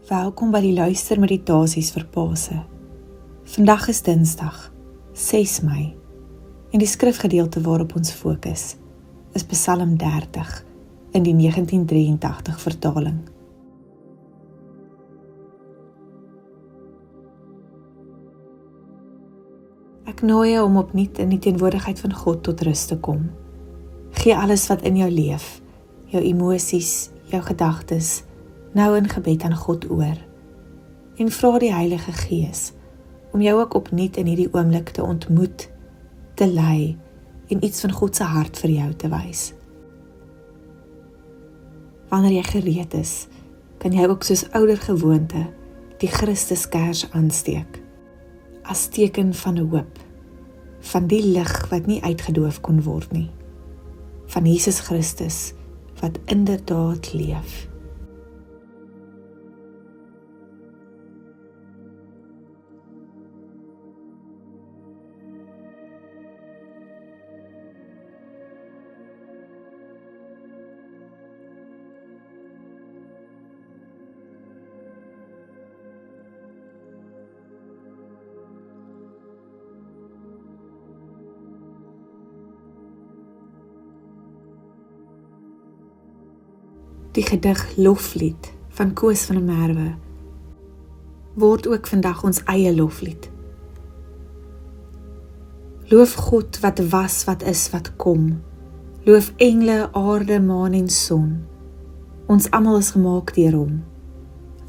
Welkom by die luistermeditasies vir Pasen. Vandag is Dinsdag, 6 Mei, en die skrifgedeelte waarop ons fokus is Psalm 30 in die 1983 vertaling. Ek nooi jou om opnuut in die teenwoordigheid van God tot rus te kom. Gee alles wat in jou leef, jou emosies, jou gedagtes, nou in gebed aan God oor. En vra die Heilige Gees om jou ook opnuut in hierdie oomblik te ontmoet, te lei en iets van God se hart vir jou te wys. Wanneer jy gereed is, kan jy ook soos ouer gewoonte die Christuskers aansteek, as teken van hoop, van die lig wat nie uitgedoof kon word nie, van Jesus Christus wat inderdaad leef. Die gedig Loflied van Koos van der Merwe word ook vandag ons eie loflied. Loof God wat was, wat is, wat kom. Loof engele, aarde, maan en son. Ons almal is gemaak deur hom.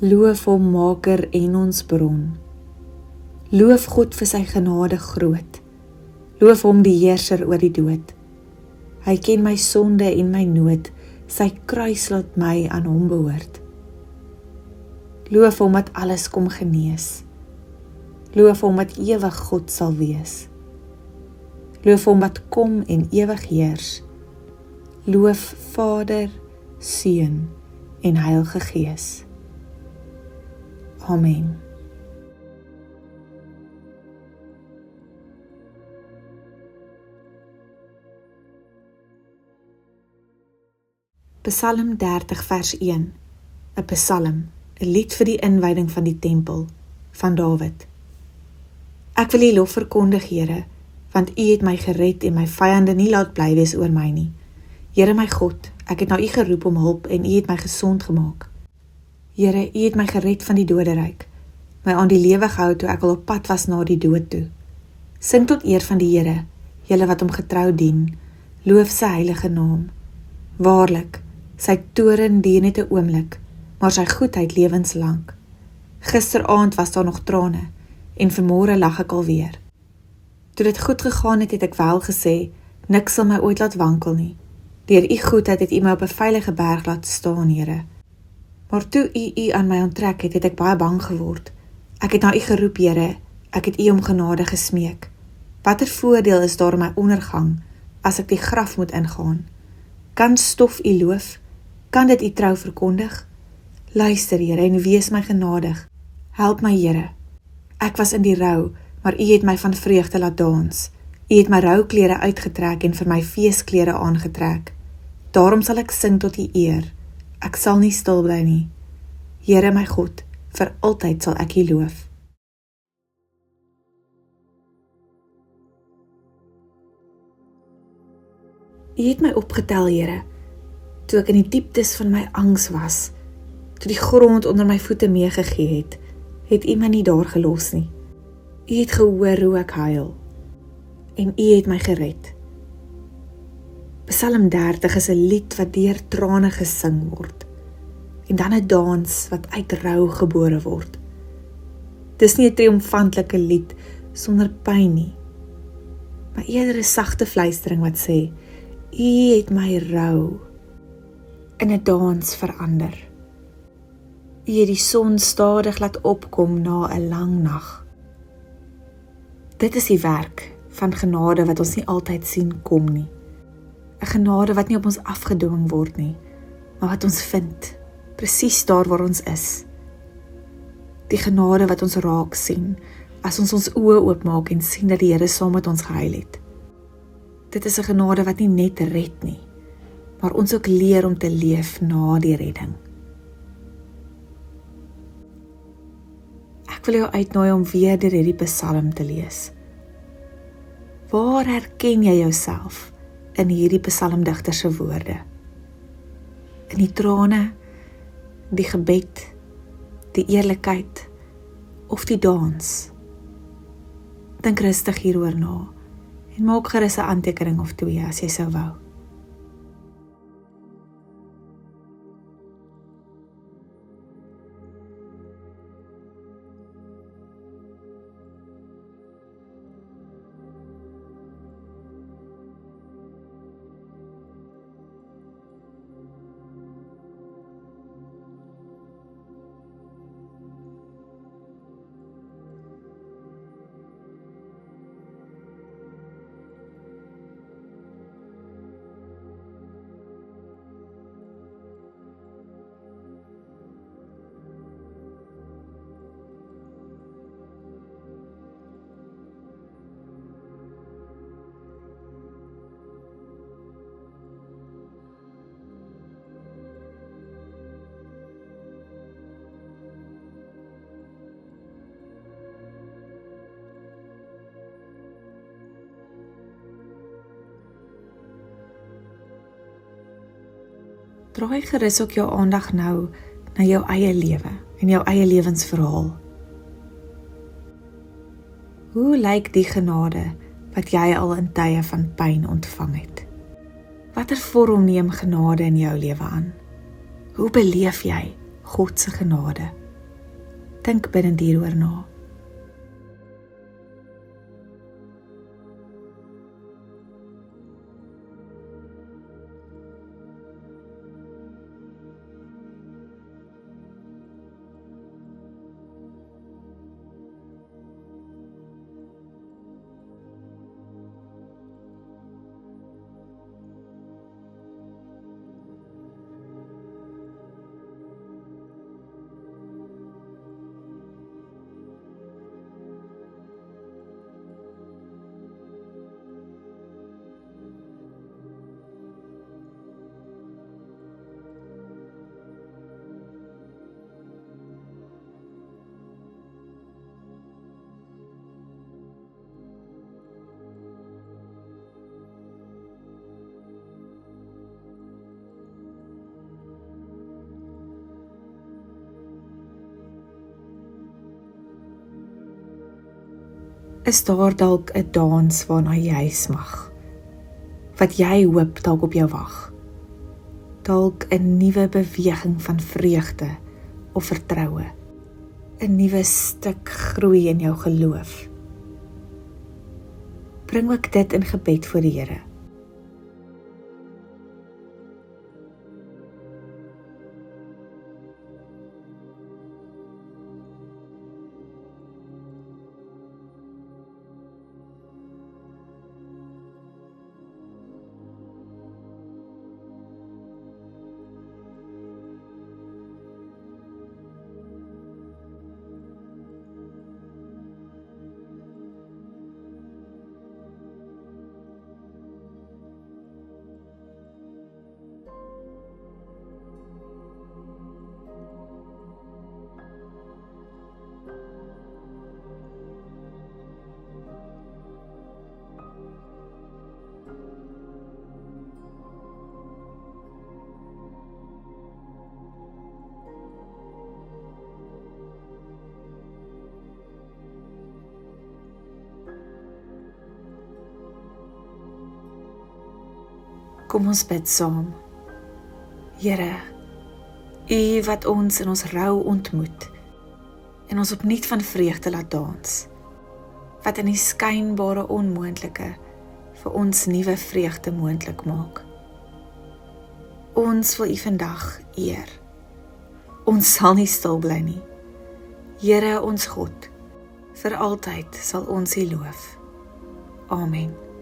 Loof hom, maker en ons bron. Loof God vir sy genade groot. Loof hom, die heerser oor die dood. Hy ken my sonde en my nood. Sy kruis laat my aan hom behoort. Loof hom dat alles kom genees. Loof hom dat ewig God sal wees. Loof hom wat kom en ewig heers. Loof Vader, Seun en Heilige Gees. Amen. Psalm 30 vers 1, 'n psalm, 'n lied vir die inwyding van die tempel, van Dawid. Ek wil U lof verkondig, Here, want U het my gered en my vyande nie laat bly wees oor my nie. Here my God, ek het na U geroep om hulp en U het my gesond gemaak. Here, U het my gered van die doderyk, my aan die lewe gehou toe ek al op pad was na die dood toe. Sing tot eer van die Here, julle wat hom getrou dien, loof sy heilige naam. Waarlik, sy toorn duur net 'n oomblik, maar sy goedheid lewenslank. Gisteraand was daar nog trane, en vanmôre lag ek alweer. Toe dit goed gegaan het, het ek wel gesê, niks sal my ooit laat wankel nie. Deur U goedheid het U my op 'n veilige berg laat staan, Here. Maar toe U aan my onttrek het, het ek baie bang geword. Ek het na U geroep, Here, ek het U om genade gesmeek. Watter voordeel is daar in my ondergang, as ek die graf moet ingaan? Kan stof U loof? Kan dit U trou verkondig? Luister, Here, en wees my genadig. Help my, Here. Ek was in die rou, maar U het my van vreugde laat dans. U het my rouklere uitgetrek en vir my feesklere aangetrek. Daarom sal ek sing tot U eer. Ek sal nie stil bly nie. Here my God, vir altyd sal ek U loof. U het my opgetel, Here, toe ek in die dieptes van my angs was, toe die grond onder my voete meegegee het U my nie daar gelos nie. U het gehoor hoe ek huil, en U het my gered. Psalm 30 is 'n lied wat deur trane gesing word, en dan 'n dans wat uit rou gebore word. Dis nie 'n triomfantelike lied sonder pyn nie, maar eerder 'n sagte fluistering wat sê, U het my rou in 'n dans verander. U het die son stadig laat opkom na 'n lang nag. Dit is die werk van genade wat ons nie altyd sien kom nie. 'n Genade wat nie op ons afgedwing word nie, maar wat ons vind, presies daar waar ons is. Die genade wat ons raak sien, as ons oë oopmaak en sien dat die Here saam met ons gehuil het. Dit is 'n genade wat nie net red nie, maar ons ook leer om te leef na die redding. Ek wil jou uitnooi om weer deur hierdie psalm te lees. Waar herken jy jouself in hierdie psalmdigter se woorde? In die trane, die gebed, die eerlikheid of die dans? Dink rustig hieroor na en maak gerus 'n aantekening of twee as jy sou wou. Draai gerus ook jou aandag nou na jou eie lewe en jou eie lewensverhaal. Hoe lyk die genade wat jy al in tye van pyn ontvang het? Watter vorm neem genade in jou lewe aan? Hoe beleef jy God se genade? Dink binne hieroor na. Is daar dalk 'n dans waarna jy smag? Wat jy hoop dalk op jou wag? Dalk 'n nuwe beweging van vreugde of vertroue? 'n nuwe stuk groei in jou geloof? Bring ook dit in gebed voor die Here. Kom ons bid saam. Here, U wat ons in ons rou ontmoet en ons opnuut van vreugde laat dans, wat in die skynbare onmoontlike vir ons nuwe vreugde moontlik maak. Ons wil U vandag eer. Ons sal nie stil bly nie. Here ons God, vir altyd sal ons U loof. Amen.